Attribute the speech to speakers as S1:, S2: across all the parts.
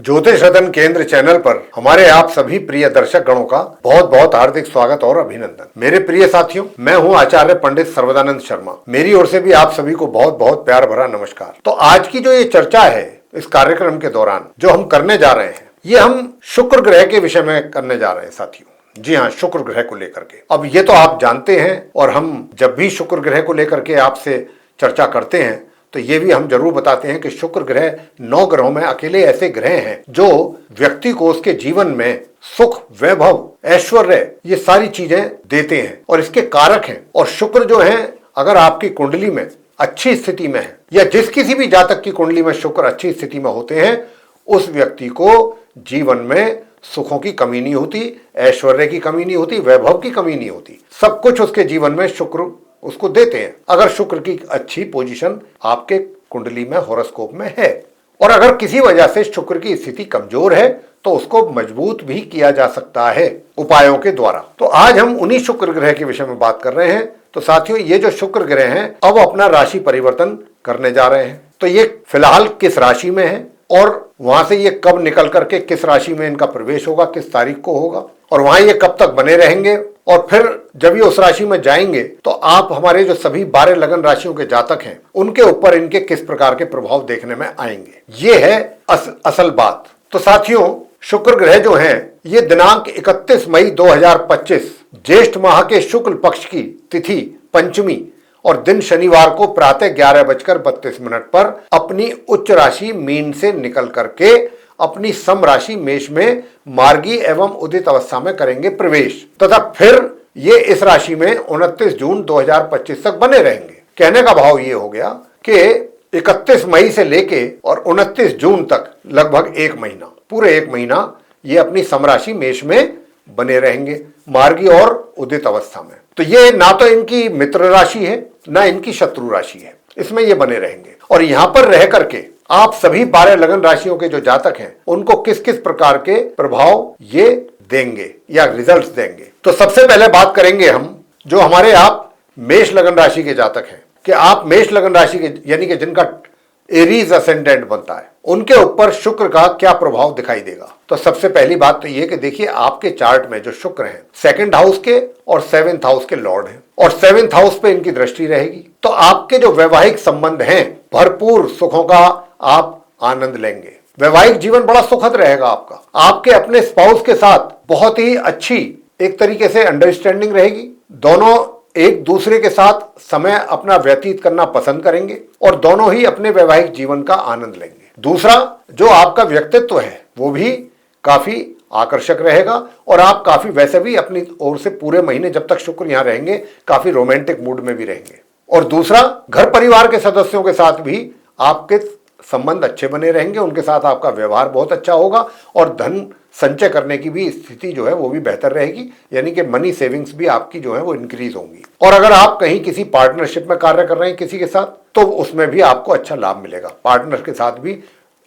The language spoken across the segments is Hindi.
S1: ज्योतिष रतन केंद्र चैनल पर हमारे आप सभी प्रिय दर्शक गणों का बहुत बहुत हार्दिक स्वागत और अभिनंदन। मेरे प्रिय साथियों, मैं हूं आचार्य पंडित सर्वदानंद शर्मा। मेरी ओर से भी आप सभी को बहुत बहुत प्यार भरा नमस्कार। तो आज की जो ये चर्चा है इस कार्यक्रम के दौरान जो हम करने जा रहे हैं, ये हम शुक्र ग्रह के विषय में करने जा रहे हैं साथियों। जी हाँ, शुक्र ग्रह को लेकर के। अब ये तो आप जानते हैं, और हम जब भी शुक्र ग्रह को लेकर के आपसे चर्चा करते हैं तो ये भी हम जरूर बताते हैं कि शुक्र ग्रह 9 ग्रहों में अकेले ऐसे ग्रह हैं जो व्यक्ति को उसके जीवन में सुख, वैभव, ऐश्वर्य, ये सारी चीजें देते हैं और इसके कारक हैं। और शुक्र जो है, अगर आपकी कुंडली में अच्छी स्थिति में है या जिस किसी भी जातक की कुंडली में शुक्र अच्छी स्थिति में होते हैं, उस व्यक्ति को जीवन में सुखों की कमी नहीं होती, ऐश्वर्य की कमी नहीं होती, वैभव की कमी नहीं होती। सब कुछ उसके जीवन में शुक्र उसको देते हैं, अगर शुक्र की अच्छी पोजीशन आपके कुंडली में, हॉरोस्कोप में है। और अगर किसी वजह से शुक्र की स्थिति कमजोर है तो उसको मजबूत भी किया जा सकता है उपायों के द्वारा। तो आज हम उन्हीं शुक्र ग्रह के विषय में बात कर रहे हैं। तो साथियों, ये जो शुक्र ग्रह हैं अब अपना राशि परिवर्तन करने जा रहे हैं। तो ये फिलहाल किस राशि में है और वहां से ये कब निकल करके किस राशि में इनका प्रवेश होगा, किस तारीख को होगा, और वहां ये कब तक बने रहेंगे, और फिर जब ये उस राशि में जाएंगे तो आप हमारे जो सभी 12 लगन राशियों के जातक हैं उनके ऊपर इनके किस प्रकार के प्रभाव देखने में आएंगे, ये है असल बात। तो साथियों, शुक्र ग्रह जो हैं, ये दिनांक 31 मई 2025 ज्येष्ठ माह के शुक्ल पक्ष की तिथि पंचमी और दिन शनिवार को प्रातः 11:32 पर अपनी उच्च राशि मीन से निकल करके अपनी सम राशि मेष में मार्गी एवं उदित अवस्था में करेंगे प्रवेश, तथा फिर ये इस राशि में 29 जून 2025 तक बने रहेंगे। कहने का भाव ये हो गया कि 31 मई से लेके और 29 जून तक लगभग 1 महीना, पूरे 1 महीना ये अपनी सम राशि मेष में बने रहेंगे, मार्गी और उदित अवस्था में। तो ये ना तो इनकी मित्र राशि है ना इनकी शत्रु राशि है, इसमें ये बने रहेंगे। और यहां पर रह करके आप सभी 12 लगन राशियों के जो जातक हैं उनको किस किस प्रकार के प्रभाव ये देंगे या रिजल्ट्स देंगे। तो सबसे पहले बात करेंगे हम जो हमारे आप मेष लगन राशि के जातक हैं, कि आप मेष लगन राशि के यानी कि जिनका एरीज असेंडेंट बनता है, उनके ऊपर शुक्र का क्या प्रभाव दिखाई देगा। तो सबसे पहली बात तो ये कि देखिए, आपके चार्ट में जो शुक्र हैं 2nd हाउस के और 7th हाउस के लॉर्ड हैं, और 7th हाउस पे इनकी दृष्टि रहेगी। तो आपके जो वैवाहिक संबंध हैं, भरपूर सुखों का आप आनंद लेंगे। वैवाहिक जीवन बड़ा सुखद रहेगा आपका। आपके अपने स्पाउस के साथ बहुत ही अच्छी एक तरीके से अंडरस्टैंडिंग रहेगी। दोनों एक दूसरे के साथ समय अपना व्यतीत करना पसंद करेंगे और दोनों ही अपने वैवाहिक जीवन का आनंद लेंगे। दूसरा, जो आपका व्यक्तित्व है वो भी काफी आकर्षक रहेगा, और आप काफी वैसे भी अपनी ओर से पूरे महीने जब तक शुक्र यहां रहेंगे काफी रोमांटिक मूड में भी रहेंगे। और दूसरा, घर परिवार के सदस्यों के साथ भी आपके संबंध अच्छे बने रहेंगे, उनके साथ आपका व्यवहार बहुत अच्छा होगा, और धन संचय करने की भी स्थिति जो है वो भी बेहतर रहेगी, यानी कि मनी सेविंग्स भी आपकी जो है वो इंक्रीज होंगी। और अगर आप कहीं किसी पार्टनरशिप में कार्य कर रहे हैं किसी के साथ, तो उसमें भी आपको अच्छा लाभ मिलेगा। पार्टनर के साथ भी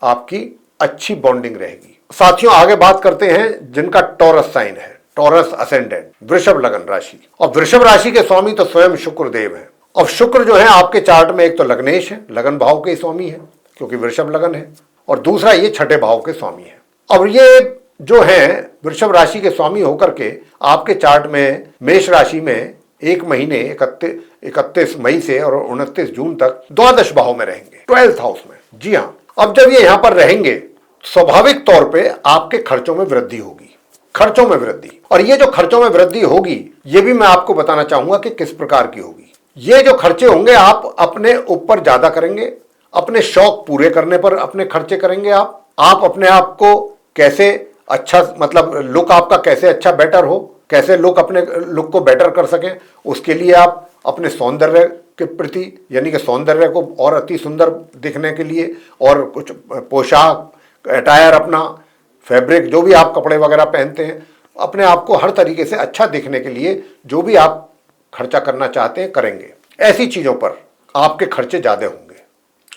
S1: आपकी अच्छी बॉन्डिंग रहेगी। साथियों, आगे बात करते हैं जिनका टॉरस साइन है, टॉरस असेंडेंट, वृषभ लगन राशि। और वृषभ राशि के स्वामी तो स्वयं शुक्र देव है। अब शुक्र जो है आपके चार्ट में एक तो लग्नेश है, लगन भाव के स्वामी है क्योंकि वृषभ लगन है, और दूसरा ये 6ठे भाव के स्वामी है। अब ये जो है वृषभ राशि के स्वामी होकर के आपके चार्ट में मेष राशि में 1 महीने 31 मई से और 29 जून तक द्वादश भाव में रहेंगे, 12th हाउस में। जी हाँ, अब जब ये यहां पर रहेंगे स्वाभाविक तौर पे आपके खर्चों में वृद्धि होगी, खर्चों में वृद्धि। और ये जो खर्चों में वृद्धि होगी ये भी मैं आपको बताना चाहूंगा कि किस प्रकार की होगी। ये जो खर्चे होंगे आप अपने ऊपर ज्यादा करेंगे, अपने शौक पूरे करने पर अपने खर्चे करेंगे। आप अपने आप को कैसे अच्छा, मतलब लुक आपका कैसे अच्छा बेटर हो, कैसे लोग अपने लुक को बेटर कर सकें, उसके लिए आप अपने सौंदर्य के प्रति, यानी कि सौंदर्य को और अति सुंदर दिखने के लिए, और कुछ पोशाक, अटायर, अपना फैब्रिक, जो भी आप कपड़े वगैरह पहनते हैं, अपने आप को हर तरीके से अच्छा दिखने के लिए जो भी आप खर्चा करना चाहते हैं करेंगे। ऐसी चीजों पर आपके खर्चे ज्यादा होंगे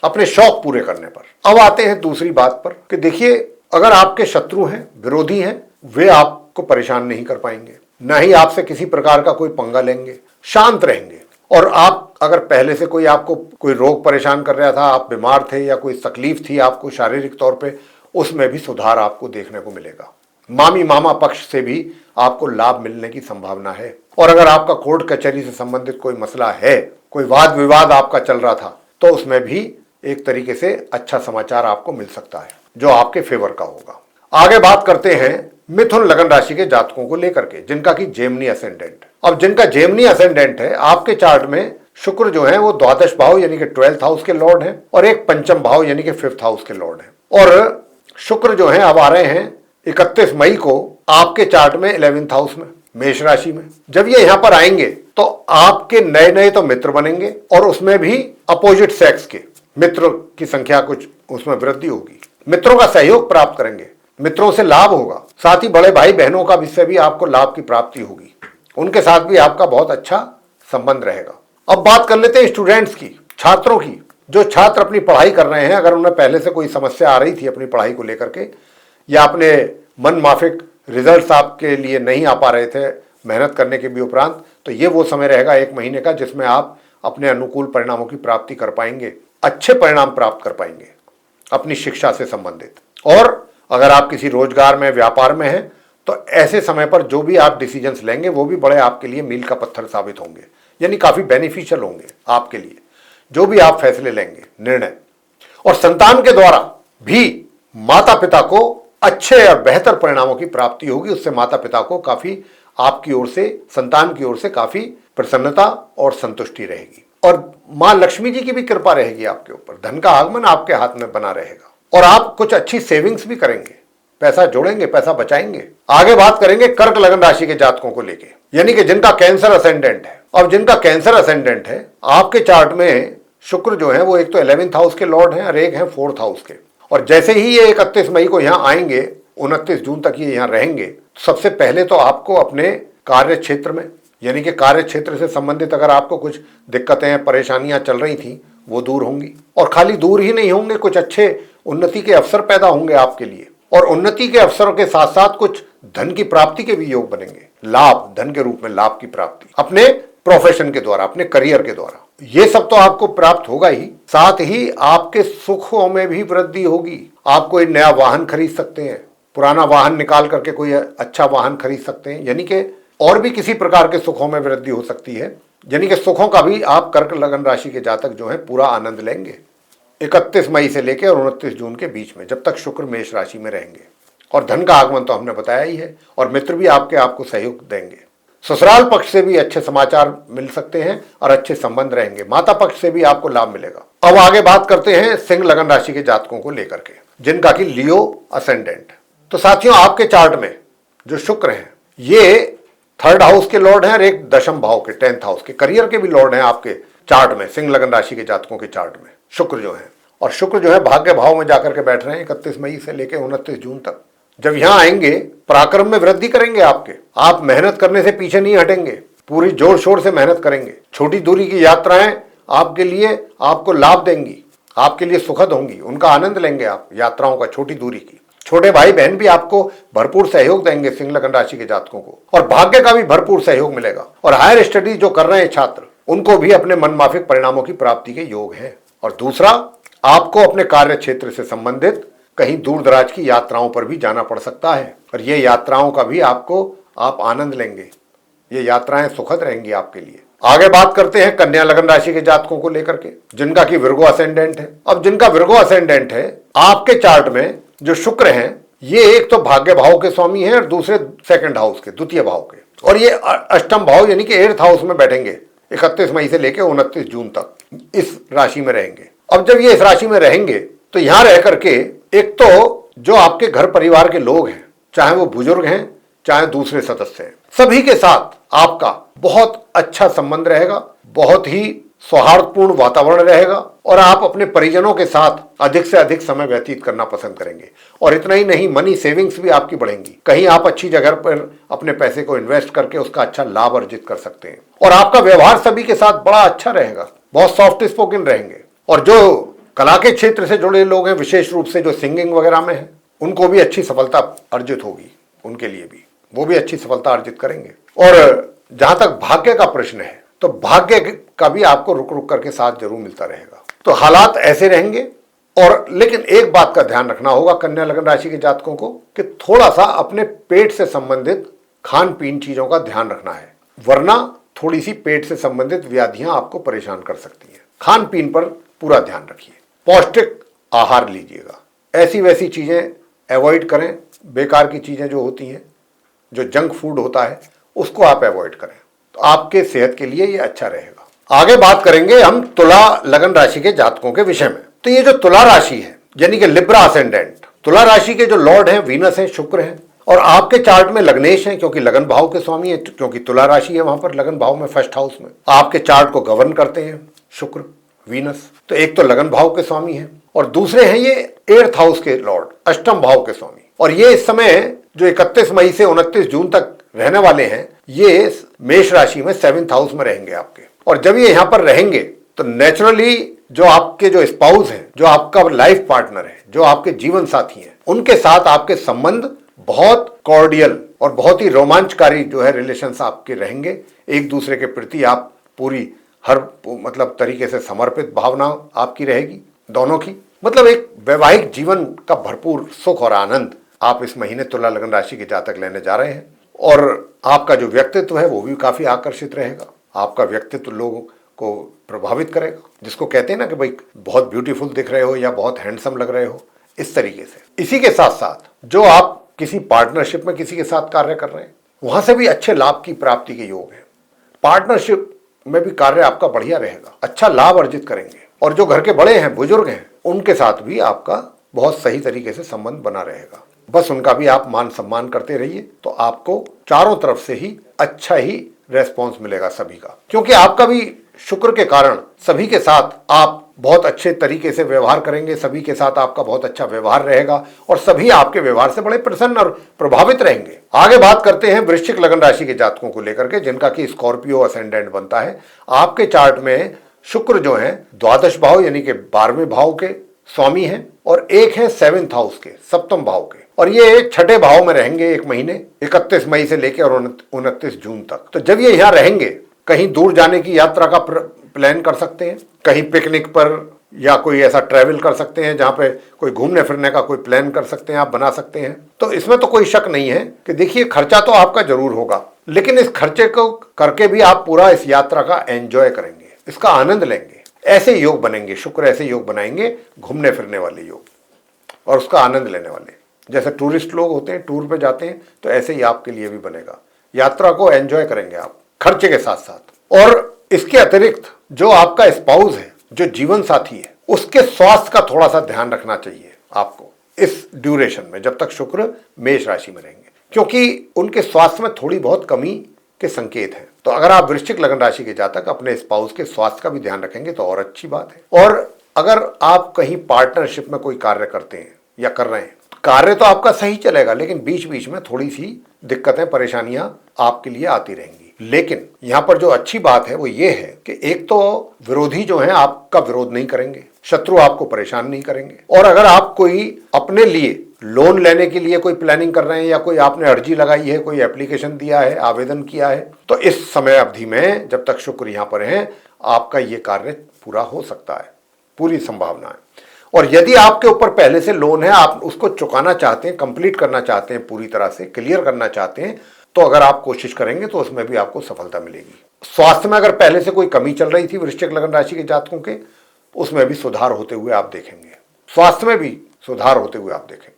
S1: अपने शौक पूरे करने पर। अब आते हैं दूसरी बात पर कि देखिए, अगर आपके शत्रु हैं, विरोधी हैं, वे आपको परेशान नहीं कर पाएंगे, ना ही आपसे किसी प्रकार का कोई पंगा लेंगे, शांत रहेंगे। और आप अगर पहले से कोई आपको कोई रोग परेशान कर रहा था, आप बीमार थे या कोई तकलीफ थी आपको शारीरिक तौर पे, उसमें भी सुधार आपको देखने को मिलेगा। मामी मामा पक्ष से भी आपको लाभ मिलने की संभावना है। और अगर आपका कोर्ट कचहरी से संबंधित कोई मसला है, कोई वाद विवाद आपका चल रहा था, तो उसमें भी एक तरीके से अच्छा समाचार आपको मिल सकता है जो आपके फेवर का होगा। आगे बात करते हैं मिथुन लगन राशि के जातकों को लेकर के, जिनका कि जेमिनी असेंडेंट। अब जिनका जेमिनी असेंडेंट है, आपके चार्ट में शुक्र जो है वो द्वादश भाव यानी कि 12th हाउस के लॉर्ड हैं और एक पंचम भाव यानी कि 5th हाउस के लॉर्ड हैं। और शुक्र जो है अब आ रहे हैं 31 मई को आपके चार्ट में 11th हाउस में, मेष राशि में। जब ये यहां पर आएंगे तो आपके नए नए तो मित्र बनेंगे और उसमें भी अपोजिट सेक्स के मित्र की संख्या कुछ उसमें वृद्धि होगी। मित्रों का सहयोग प्राप्त करेंगे, मित्रों से लाभ होगा। साथ ही बड़े भाई बहनों का भी से भी आपको लाभ की प्राप्ति होगी, उनके साथ भी आपका बहुत अच्छा संबंध रहेगा। अब बात कर लेते हैं स्टूडेंट्स की, छात्रों की। जो छात्र अपनी पढ़ाई कर रहे हैं, अगर उन्हें पहले से कोई समस्या आ रही थी अपनी पढ़ाई को लेकर के, या अपने मन माफिक रिजल्ट्स आपके लिए नहीं आ पा रहे थे मेहनत करने के भी उपरांत, तो ये वो समय रहेगा 1 महीने का जिसमें आप अपने अनुकूल परिणामों की प्राप्ति कर पाएंगे, अच्छे परिणाम प्राप्त कर पाएंगे अपनी शिक्षा से संबंधित। और अगर आप किसी रोजगार में, व्यापार में हैं, तो ऐसे समय पर जो भी आप डिसीजंस लेंगे वो भी बड़े आपके लिए मील का पत्थर साबित होंगे, यानी काफी बेनिफिशियल होंगे आपके लिए जो भी आप फैसले लेंगे, निर्णय। और संतान के द्वारा भी माता पिता को अच्छे और बेहतर परिणामों की प्राप्ति होगी। उससे माता पिता को काफी आपकी ओर से, संतान की ओर से काफी प्रसन्नता और संतुष्टि रहेगी। और मां लक्ष्मी जी की भी कृपा रहेगी आपके ऊपर, धन का आगमन आपके हाथ में बना रहेगा और आप कुछ अच्छी सेविंग्स भी करेंगे, पैसा जोड़ेंगे, पैसा बचाएंगे। आगे बात करेंगे कर्क लगन राशि के जातकों को लेके, यानी कि जिनका कैंसर असेंडेंट है। अब जिनका कैंसर असेंडेंट है, आपके चार्ट में शुक्र जो है वो एक तो 11th हाउस के लॉर्ड हैं और एक हैं 4th हाउस के। और जैसे ही ये 31 मई को यहाँ आएंगे, 29 जून तक ये यहाँ रहेंगे, सबसे पहले तो आपको अपने कार्य क्षेत्र में, यानी कि कार्य क्षेत्र से संबंधित अगर आपको कुछ दिक्कतें, परेशानियां चल रही थी, वो दूर होंगी। और खाली दूर ही नहीं होंगे, कुछ अच्छे उन्नति के अवसर पैदा होंगे आपके लिए। और उन्नति के अवसरों के साथ साथ कुछ धन की प्राप्ति के भी योग बनेंगे, लाभ, धन के रूप में लाभ की प्राप्ति अपने प्रोफेशन के द्वारा, अपने करियर के द्वारा। ये सब तो आपको प्राप्त होगा ही, साथ ही आपके सुखों में भी वृद्धि होगी। आप कोई नया वाहन खरीद सकते हैं, पुराना वाहन निकाल करके कोई अच्छा वाहन खरीद सकते हैं, यानी कि और भी किसी प्रकार के सुखों में वृद्धि हो सकती है। यानी कि सुखों का भी आप कर्क लगन राशि के जातक जो है पूरा आनंद लेंगे 31 मई से लेकर और 29 जून के बीच में, जब तक शुक्र मेष राशि में रहेंगे। और धन का आगमन तो हमने बताया ही है, और मित्र भी आपको सहयोग देंगे। ससुराल पक्ष से भी अच्छे समाचार मिल सकते हैं और अच्छे संबंध रहेंगे। माता पक्ष से भी आपको लाभ मिलेगा। अब आगे बात करते हैं सिंह लगन राशि के जातकों को लेकर के, जिनका कि लियो असेंडेंट। तो साथियों, आपके चार्ट में जो शुक्र हैं, ये 3rd हाउस के लॉर्ड हैं और एक दशम भाव के 10th हाउस के, करियर के भी लॉर्ड हैं आपके चार्ट में। सिंह लगन राशि के जातकों के चार्ट में शुक्र जो है, और शुक्र जो है भाग्य भाव में जाकर के बैठ रहे हैं 31 मई से लेकर 29 जून तक। जब यहां आएंगे, पराक्रम में वृद्धि करेंगे आपके। आप मेहनत करने से पीछे नहीं हटेंगे, पूरी जोर शोर से मेहनत करेंगे। छोटी दूरी की यात्राएं आपके लिए आपको लाभ देंगी, आपके लिए सुखद होंगी, उनका आनंद लेंगे आप यात्राओं का, छोटी दूरी की। छोटे भाई बहन भी आपको भरपूर सहयोग देंगे सिंह लगन राशि के जातकों को, और भाग्य का भी भरपूर सहयोग मिलेगा। और हायर स्टडीज जो कर रहे हैं छात्र, उनको भी अपने मनमाफिक परिणामों की प्राप्ति के योग हैं। और दूसरा, आपको अपने कार्य क्षेत्र से संबंधित कहीं दूर दराज की यात्राओं पर भी जाना पड़ सकता है, और ये यात्राओं का भी आप आनंद लेंगे। ये यात्राएं सुखद रहेंगी आपके लिए। आगे बात करते हैं कन्या लगन राशि के जातकों को लेकर के, जिनका कि विर्गो असेंडेंट है। अब जिनका विर्गो असेंडेंट है, आपके चार्ट में जो शुक्र हैं, ये एक तो भाग्य भाव के स्वामी हैं और दूसरे 2nd हाउस के, द्वितीय भाव के, और ये अष्टम भाव यानी कि 8th हाउस में बैठेंगे 31 मई से लेकर 29 जून तक इस राशि में रहेंगे। अब जब ये इस राशि में रहेंगे, तो यहां रह करके एक तो जो आपके घर परिवार के लोग हैं, चाहे वो बुजुर्ग हैं चाहे दूसरे सदस्य हैं, सभी के साथ आपका बहुत अच्छा संबंध रहेगा, बहुत ही सौहार्दपूर्ण वातावरण रहेगा, और आप अपने परिजनों के साथ अधिक से अधिक समय व्यतीत करना पसंद करेंगे। और इतना ही नहीं, मनी सेविंग्स भी आपकी बढ़ेंगी। कहीं आप अच्छी जगह पर अपने पैसे को इन्वेस्ट करके उसका अच्छा लाभ अर्जित कर सकते हैं। और आपका व्यवहार सभी के साथ बड़ा अच्छा रहेगा, बहुत सॉफ्ट स्पोकन रहेंगे। और जो कला के क्षेत्र से जुड़े लोग हैं, विशेष रूप से जो सिंगिंग वगैरह में है, उनको भी अच्छी सफलता अर्जित होगी, उनके लिए भी वो भी अच्छी सफलता अर्जित करेंगे। और जहां तक भाग्य का प्रश्न है, तो भाग्य का भी आपको रुक रुक करके साथ जरूर मिलता रहेगा। तो हालात ऐसे रहेंगे और लेकिन एक बात का ध्यान रखना होगा कन्या लगन राशि के जातकों को कि थोड़ा सा अपने पेट से संबंधित खान पीन चीजों का ध्यान रखना है, वरना थोड़ी सी पेट से संबंधित व्याधियां आपको परेशान कर सकती हैं। खान पीन पर पूरा ध्यान रखिए, पौष्टिक आहार लीजिएगा, ऐसी वैसी चीजें अवॉइड करें, बेकार की चीजें जो होती हैं, जो जंक फूड होता है उसको आप अवॉइड करें, तो आपके सेहत के लिए ये अच्छा रहेगा। आगे बात करेंगे हम तुला लगन राशि के जातकों के विषय में। तो ये जो तुला राशि है यानी कि लिब्रा असेंडेंट, तुला राशि के जो लॉर्ड हैं वीनस हैं, शुक्र हैं, और आपके चार्ट में लग्नेश हैं क्योंकि लगन भाव के स्वामी है, क्योंकि तुला राशि है वहां पर लगन भाव में फर्स्ट हाउस में आपके चार्ट को गवर्न करते हैं शुक्र वीनस। तो एक तो लगन भाव के स्वामी है और दूसरे हैं ये 8th हाउस के लॉर्ड, अष्टम भाव के स्वामी। और ये इस समय जो 31 मई से 29 जून तक रहने वाले हैं, ये मेष राशि में 7th हाउस में रहेंगे आपके। और जब ये यहां पर रहेंगे तो नेचुरली जो आपके जो स्पाउस हैं, जो आपका लाइफ पार्टनर है, जो आपके जीवन साथी हैं, उनके साथ आपके संबंध बहुत कॉर्डियल और बहुत ही रोमांचकारी जो है रिलेशंस आपके रहेंगे। एक दूसरे के प्रति आप पूरी हर मतलब तरीके से समर्पित भावना आपकी रहेगी दोनों की। मतलब एक वैवाहिक जीवन का भरपूर सुख और आनंद आप इस महीने तुला लगन राशि के जातक लेने जा रहे हैं। और आपका जो व्यक्तित्व है वो भी काफी आकर्षित रहेगा, आपका व्यक्तित्व लोगों को प्रभावित करेगा, जिसको कहते हैं ना कि भाई बहुत ब्यूटीफुल दिख रहे हो या बहुत हैंडसम लग रहे हो, इस तरीके से। इसी के साथ साथ जो आप किसी पार्टनरशिप में किसी के साथ कार्य कर रहे हैं, वहां से भी अच्छे लाभ की प्राप्ति के योग है। पार्टनरशिप में भी कार्य आपका बढ़िया रहेगा, अच्छा लाभ अर्जित करेंगे। और जो घर के बड़े हैं, बुजुर्ग हैं, उनके साथ भी आपका बहुत सही तरीके से संबंध बना रहेगा। बस उनका भी आप मान सम्मान करते रहिए, तो आपको चारों तरफ से ही अच्छा ही रेस्पॉन्स मिलेगा सभी का, क्योंकि आपका भी शुक्र के कारण सभी के साथ आप बहुत अच्छे तरीके से व्यवहार करेंगे, सभी के साथ आपका बहुत अच्छा व्यवहार रहेगा और सभी आपके व्यवहार से बड़े प्रसन्न और प्रभावित रहेंगे। आगे बात करते हैं वृश्चिक लगन राशि के जातकों को लेकर के, जिनका कि स्कॉर्पियो असेंडेंट बनता है। आपके चार्ट में शुक्र जो है द्वादश भाव यानी कि 12वें भाव के स्वामी हैं और एक है 7th हाउस के, सप्तम भाव के, और ये 6ठे भाव में रहेंगे एक महीने, 31 मई से लेकर और 29 जून तक। तो जब ये यहाँ रहेंगे, कहीं दूर जाने की यात्रा का प्लान कर सकते हैं, कहीं पिकनिक पर या कोई ऐसा ट्रैवल कर सकते हैं जहां पे कोई घूमने फिरने का कोई प्लान कर सकते हैं, आप बना सकते हैं। तो इसमें तो कोई शक नहीं है कि देखिए खर्चा तो आपका जरूर होगा, लेकिन इस खर्चे को करके भी आप पूरा इस यात्रा का एंजॉय करेंगे, इसका आनंद लेंगे। ऐसे योग बनेंगे, शुक्र ऐसे योग बनाएंगे, घूमने फिरने वाले योग और उसका आनंद लेने वाले। जैसे टूरिस्ट लोग होते हैं, टूर पे जाते हैं, तो ऐसे ही आपके लिए भी बनेगा। यात्रा को एंजॉय करेंगे आप खर्चे के साथ साथ। और इसके अतिरिक्त जो आपका स्पाउस है, जो जीवन साथी है, उसके स्वास्थ्य का थोड़ा सा ध्यान रखना चाहिए आपको इस ड्यूरेशन में, जब तक शुक्र मेष राशि में रहेंगे, क्योंकि उनके स्वास्थ्य में थोड़ी बहुत कमी के संकेत हैं। तो अगर आप वृश्चिक लगन राशि के जातक अपने स्पाउस के स्वास्थ्य का भी ध्यान रखेंगे तो और अच्छी बात है। और अगर आप कहीं पार्टनरशिप में कोई कार्य करते हैं या कर रहे हैं, कार्य तो आपका सही चलेगा, लेकिन बीच बीच में थोड़ी सी दिक्कतें परेशानियां आपके लिए आती रहेंगी। लेकिन यहां पर जो अच्छी बात है वो ये है कि एक तो विरोधी जो है आपका विरोध नहीं करेंगे, शत्रु आपको परेशान नहीं करेंगे। और अगर आप कोई अपने लिए लोन लेने के लिए कोई प्लानिंग कर रहे हैं या कोई आपने अर्जी लगाई है, कोई एप्लीकेशन दिया है, आवेदन किया है, तो इस समय अवधि में जब तक शुक्र यहां पर है, आपका ये कार्य पूरा हो सकता है, पूरी संभावना है। और यदि आपके ऊपर पहले से लोन है, आप उसको चुकाना चाहते हैं, कंप्लीट करना चाहते हैं, पूरी तरह से क्लियर करना चाहते हैं, तो अगर आप कोशिश करेंगे तो उसमें भी आपको सफलता मिलेगी। स्वास्थ्य में अगर पहले से कोई कमी चल रही थी वृश्चिक लगन राशि के जातकों के, उसमें भी सुधार होते हुए आप देखेंगे, स्वास्थ्य में भी सुधार होते हुए आप देखेंगे।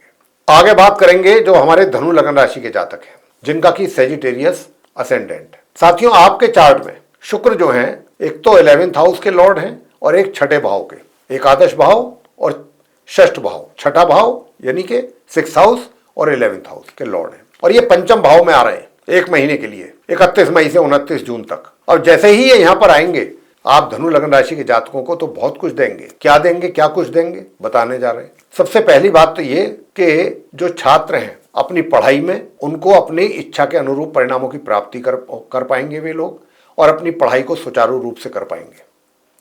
S1: आगे बात करेंगे जो हमारे धनु लगन राशि के जातक हैं, जिनका कि सेजिटेरियस असेंडेंट। साथियों, आपके चार्ट में शुक्र जो है एक तो 11th हाउस के लॉर्ड हैं और एक 6ठे भाव के, एकादश भाव और षष्ठ भाव, 6ठा भाव यानी कि 6th हाउस और 11th हाउस के लॉर्ड हैं। और ये पंचम भाव में आ रहे हैं एक महीने के लिए, 31 मई से 29 जून तक। और जैसे ही ये यहां पर आएंगे, आप धनु लगन राशि के जातकों को तो बहुत कुछ देंगे। क्या देंगे, क्या कुछ देंगे, बताने जा रहे हैं। सबसे पहली बात तो ये कि जो छात्र हैं अपनी पढ़ाई में, उनको अपनी इच्छा के अनुरूप परिणामों की प्राप्ति कर पाएंगे वे लोग, और अपनी पढ़ाई को सुचारू रूप से कर पाएंगे,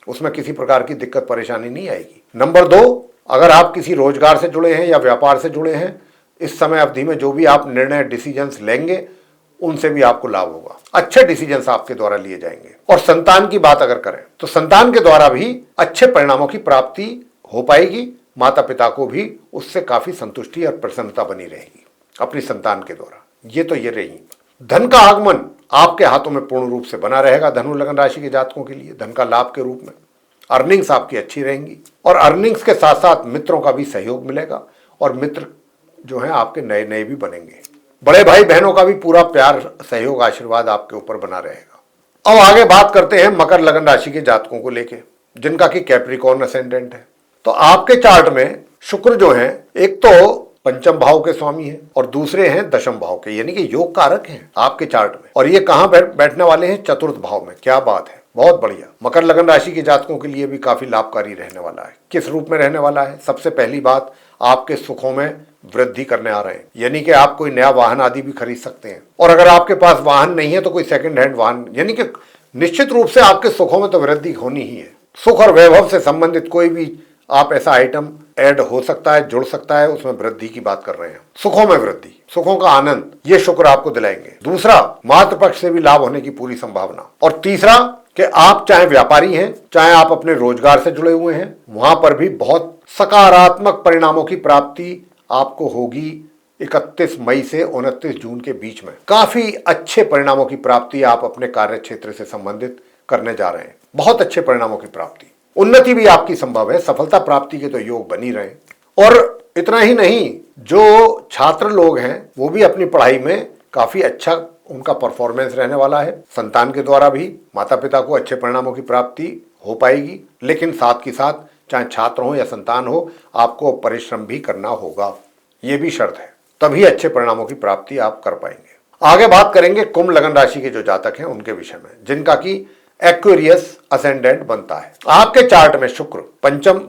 S1: उसमें किसी प्रकार की दिक्कत परेशानी नहीं आएगी। नंबर 2, अगर आप किसी रोजगार से जुड़े हैं या व्यापार से जुड़े हैं, इस समय अवधि में जो भी आप निर्णय डिसीजंस लेंगे, उनसे भी आपको लाभ होगा, अच्छे डिसीजंस आपके द्वारा लिए जाएंगे। और संतान की बात अगर करें तो संतान के द्वारा भी अच्छे परिणामों की प्राप्ति हो पाएगी, माता पिता को भी उससे काफी संतुष्टि और प्रसन्नता बनी रहेगी अपनी संतान के द्वारा। ये तो ये रही। धन का आगमन आपके हाथों में पूर्ण रूप से बना रहेगा धनु लगन राशि के जातकों के लिए, धन का लाभ के रूप में। अर्निंग्स आपकी अच्छी रहेंगी और अर्निंग्स के साथ साथ मित्रों का भी सहयोग मिलेगा और मित्र जो हैं आपके नए नए भी बनेंगे। बड़े भाई बहनों का भी पूरा प्यार, सहयोग, आशीर्वाद आपके ऊपर बना रहेगा। अब आगे बात करते हैं मकर लगन राशि के जातकों को लेके, जिनका कि कैप्रिकॉर्न असेंडेंट है। तो आपके चार्ट में शुक्र जो है एक तो पंचम भाव के स्वामी हैं और दूसरे हैं दशम भाव के, यानी कि योग कारक हैं आपके चार्ट में। और ये कहां बैठने वाले हैं? चतुर्थ भाव में। क्या बात है, बहुत बढ़िया। मकर लगन राशि के जातकों के लिए भी काफी लाभकारी रहने वाला है। किस रूप में रहने वाला है? सबसे पहली बात, आपके सुखों में वृद्धि करने आ रहे हैं, यानी कि आप कोई नया वाहन आदि भी खरीद सकते हैं। और अगर आपके पास वाहन नहीं है तो कोई सेकंड हैंड वाहन, यानी कि निश्चित रूप से आपके सुखों में तो वृद्धि होनी ही है। सुख और वैभव से संबंधित कोई भी आप ऐसा आइटम ऐड हो सकता है, जुड़ सकता है, उसमें वृद्धि की बात कर रहे हैं। सुखों में वृद्धि, सुखों का आनंद, ये शुक्र आपको दिलाएंगे। दूसरा, मातृपक्ष से भी लाभ होने की पूरी संभावना। और तीसरा कि आप चाहे व्यापारी हैं, चाहे आप अपने रोजगार से जुड़े हुए हैं, वहां पर भी बहुत सकारात्मक परिणामों की प्राप्ति आपको होगी। 31 मई से 29 जून के बीच में काफी अच्छे परिणामों की प्राप्ति आप अपने कार्य क्षेत्र से संबंधित करने जा रहे हैं। बहुत अच्छे परिणामों की प्राप्ति, उन्नति भी आपकी संभव है। सफलता प्राप्ति के तो योग बनी रहे। और इतना ही नहीं, जो छात्र लोग हैं वो भी अपनी पढ़ाई में काफी अच्छा उनका परफॉर्मेंस रहने वाला है। संतान के द्वारा भी माता पिता को अच्छे परिणामों की प्राप्ति हो पाएगी, लेकिन साथ के साथ चाहे छात्र हो या संतान हो, आपको परिश्रम भी करना होगा, ये भी शर्त है, तभी अच्छे परिणामों की प्राप्ति आप कर पाएंगे। आगे बात करेंगे कुंभ लगन राशि के जो जातक हैं उनके विषय में, जिनका कि एक्वेरियस असेंडेंट बनता है। आपके चार्ट में शुक्र पंचम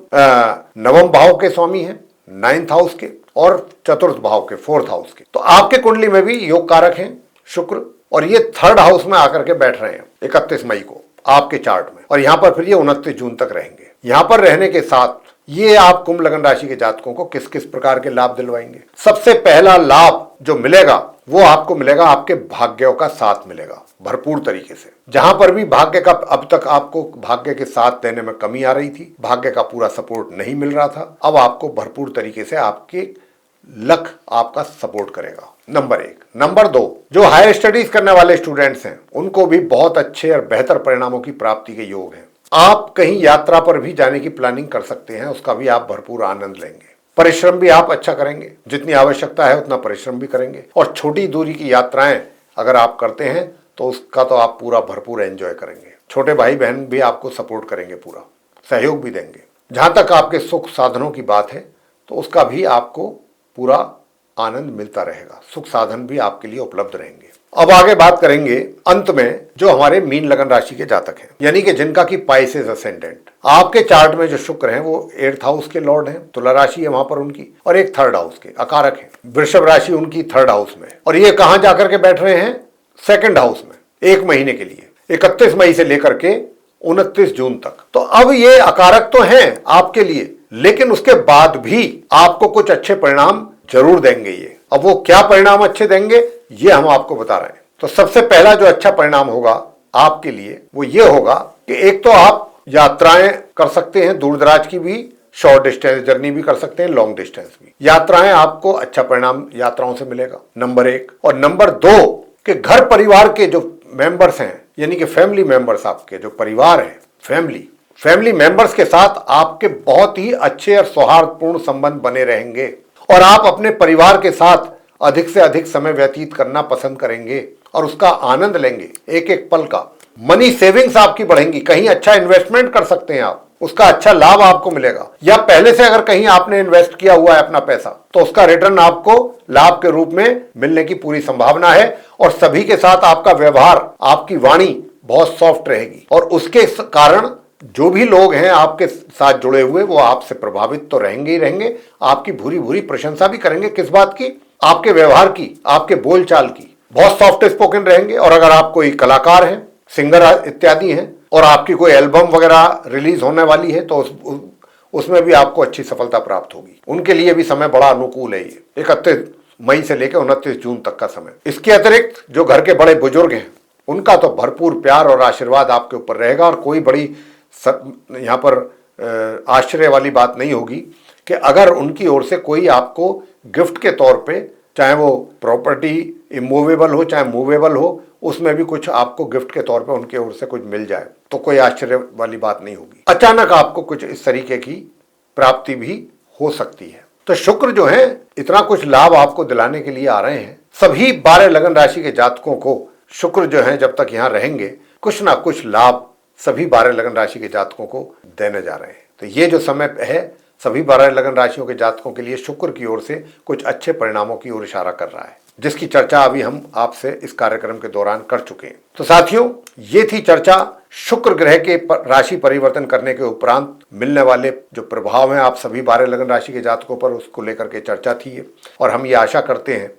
S1: नवम भाव के स्वामी हैं, 9th हाउस के, और चतुर्थ भाव के, 4th हाउस के। तो आपके कुंडली में भी योग कारक हैं शुक्र, और ये 3rd हाउस में आकर के बैठ रहे हैं 31 मई को आपके चार्ट में, और यहां पर फिर ये 29 जून तक रहेंगे। यहां पर रहने के साथ ये आप कुंभ लगन राशि के जातकों को किस किस प्रकार के लाभ दिलवाएंगे? सबसे पहला लाभ जो मिलेगा वो आपको मिलेगा, आपके भाग्यों का साथ मिलेगा भरपूर तरीके से। जहां पर भी भाग्य का, अब तक आपको भाग्य के साथ देने में कमी आ रही थी, भाग्य का पूरा सपोर्ट नहीं मिल रहा था, अब आपको भरपूर तरीके से आपके लक आपका सपोर्ट करेगा। नंबर 1। नंबर 2, जो हायर स्टडीज करने वाले स्टूडेंट्स हैं उनको भी बहुत अच्छे और बेहतर परिणामों की प्राप्ति के योग हैं। आप कहीं यात्रा पर भी जाने की प्लानिंग कर सकते हैं, उसका भी आप भरपूर आनंद लेंगे। परिश्रम भी आप अच्छा करेंगे, जितनी आवश्यकता है उतना परिश्रम भी करेंगे। और छोटी दूरी की यात्राएं अगर आप करते हैं तो उसका तो आप पूरा भरपूर एंजॉय करेंगे। छोटे भाई बहन भी आपको सपोर्ट करेंगे, पूरा सहयोग भी देंगे। जहां तक आपके सुख साधनों की बात है तो उसका भी आपको पूरा आनंद मिलता रहेगा, सुख साधन भी आपके लिए उपलब्ध रहेंगे। अब आगे बात करेंगे अंत में जो हमारे मीन लगन राशि के जातक हैं, यानी कि जिनका कि पाइसेस असेंडेंट। आपके चार्ट में जो शुक्र हैं वो 8th हाउस के लॉर्ड हैं, तुला राशि है वहां पर उनकी, और एक 3rd हाउस के अकारक है। वृषभ राशि उनकी 3rd हाउस में, और ये कहां जाकर के बैठ रहे हैं? 2nd हाउस में, 1 महीने के लिए, 31 मई से लेकर के 29 जून तक। तो अब ये अकारक तो हैं आपके लिए, लेकिन उसके बाद भी आपको कुछ अच्छे परिणाम जरूर देंगे ये। अब वो क्या परिणाम अच्छे देंगे ये हम आपको बता रहे हैं। तो सबसे पहला जो अच्छा परिणाम होगा आपके लिए वो ये होगा कि एक तो आप यात्राएं कर सकते हैं, दूर दराज की भी, शॉर्ट डिस्टेंस जर्नी भी कर सकते हैं, लॉन्ग डिस्टेंस भी। यात्राएं आपको अच्छा परिणाम यात्राओं से मिलेगा, नंबर 1। और नंबर 2 कि घर परिवार के जो मेंबर्स हैं, यानी कि फैमिली मेंबर्स, आपके जो परिवार है, फैमिली मेंबर्स के साथ आपके बहुत ही अच्छे और सौहार्दपूर्ण संबंध बने रहेंगे, और आप अपने परिवार के साथ अधिक से अधिक समय व्यतीत करना पसंद करेंगे और उसका आनंद लेंगे, एक एक पल का। मनी सेविंग्स आपकी बढ़ेंगी, कहीं अच्छा इन्वेस्टमेंट कर सकते हैं आप, उसका अच्छा लाभ आपको मिलेगा। या पहले से अगर कहीं आपने इन्वेस्ट किया हुआ है अपना पैसा तो उसका रिटर्न आपको लाभ के रूप में मिलने की पूरी संभावना है। और सभी के साथ आपका व्यवहार, आपकी वाणी बहुत सॉफ्ट रहेगी, और उसके कारण जो भी लोग हैं आपके साथ जुड़े हुए वो आपसे प्रभावित तो रहेंगे ही रहेंगे, आपकी भूरी भूरी प्रशंसा भी करेंगे। किस बात की? आपके व्यवहार की, आपके बोलचाल की। बहुत सॉफ्ट स्पोकन रहेंगे। और अगर आप कोई कलाकार हैं, सिंगर इत्यादि हैं, और आपकी कोई एल्बम वगैरह रिलीज होने वाली है तो उसमें भी आपको अच्छी सफलता प्राप्त होगी। उनके लिए भी समय बड़ा अनुकूल है ये 31 मई से लेकर 29 जून तक का समय। इसके अतिरिक्त जो घर के बड़े बुजुर्ग हैं उनका तो भरपूर प्यार और आशीर्वाद आपके ऊपर रहेगा, और कोई बड़ी यहाँ पर आश्चर्य वाली बात नहीं होगी कि अगर उनकी ओर से कोई आपको गिफ्ट के तौर पे, चाहे वो प्रॉपर्टी इमूवेबल हो चाहे मूवेबल हो, उसमें भी कुछ आपको गिफ्ट के तौर पे उनकी ओर से कुछ मिल जाए तो कोई आश्चर्य वाली बात नहीं होगी। अचानक आपको कुछ इस तरीके की प्राप्ति भी हो सकती है। तो शुक्र जो है इतना कुछ लाभ आपको दिलाने के लिए आ रहे हैं। सभी 12 लगन राशि के जातकों को शुक्र जो है जब तक यहाँ रहेंगे कुछ ना कुछ लाभ सभी 12 लगन राशि के जातकों को देने जा रहे हैं। तो ये जो समय है सभी 12 लगन राशियों के जातकों के लिए शुक्र की ओर से कुछ अच्छे परिणामों की ओर इशारा कर रहा है, जिसकी चर्चा अभी हम आपसे इस कार्यक्रम के दौरान कर चुके हैं। तो साथियों, ये थी चर्चा शुक्र ग्रह के राशि परिवर्तन करने के उपरांत मिलने वाले जो प्रभाव हैं आप सभी 12 लगन राशि के जातकों पर, उसको लेकर के चर्चा थी ये। और हम ये आशा करते हैं,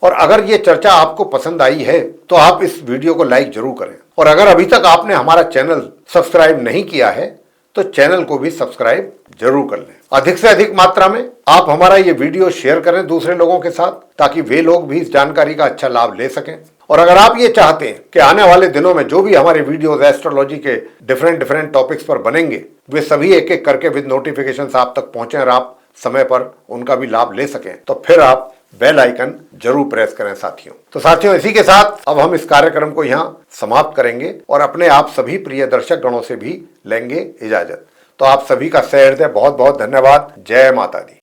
S1: और अगर ये चर्चा आपको पसंद आई है तो आप इस वीडियो को लाइक जरूर करें। और अगर अभी तक आपने हमारा चैनल सब्सक्राइब नहीं किया है तो चैनल को भी सब्सक्राइब जरूर कर लें। अधिक से अधिक मात्रा में आप हमारा ये वीडियो शेयर करें दूसरे लोगों के साथ, ताकि वे लोग भी इस जानकारी का अच्छा लाभ ले सकें। और अगर आप ये चाहते हैं कि आने वाले दिनों में जो भी हमारे वीडियोस एस्ट्रोलॉजी के डिफरेंट टॉपिक्स पर बनेंगे, वे सभी एक एक करके विद नोटिफिकेशंस आप तक पहुंचे और आप समय पर उनका भी लाभ ले सकें, तो फिर आप बेल आइकन जरूर प्रेस करें साथियों। तो साथियों, इसी के साथ अब हम इस कार्यक्रम को यहाँ समाप्त करेंगे और अपने आप सभी प्रिय दर्शक गणों से भी लेंगे इजाजत। तो आप सभी का सहृदय बहुत बहुत धन्यवाद। जय माता दी।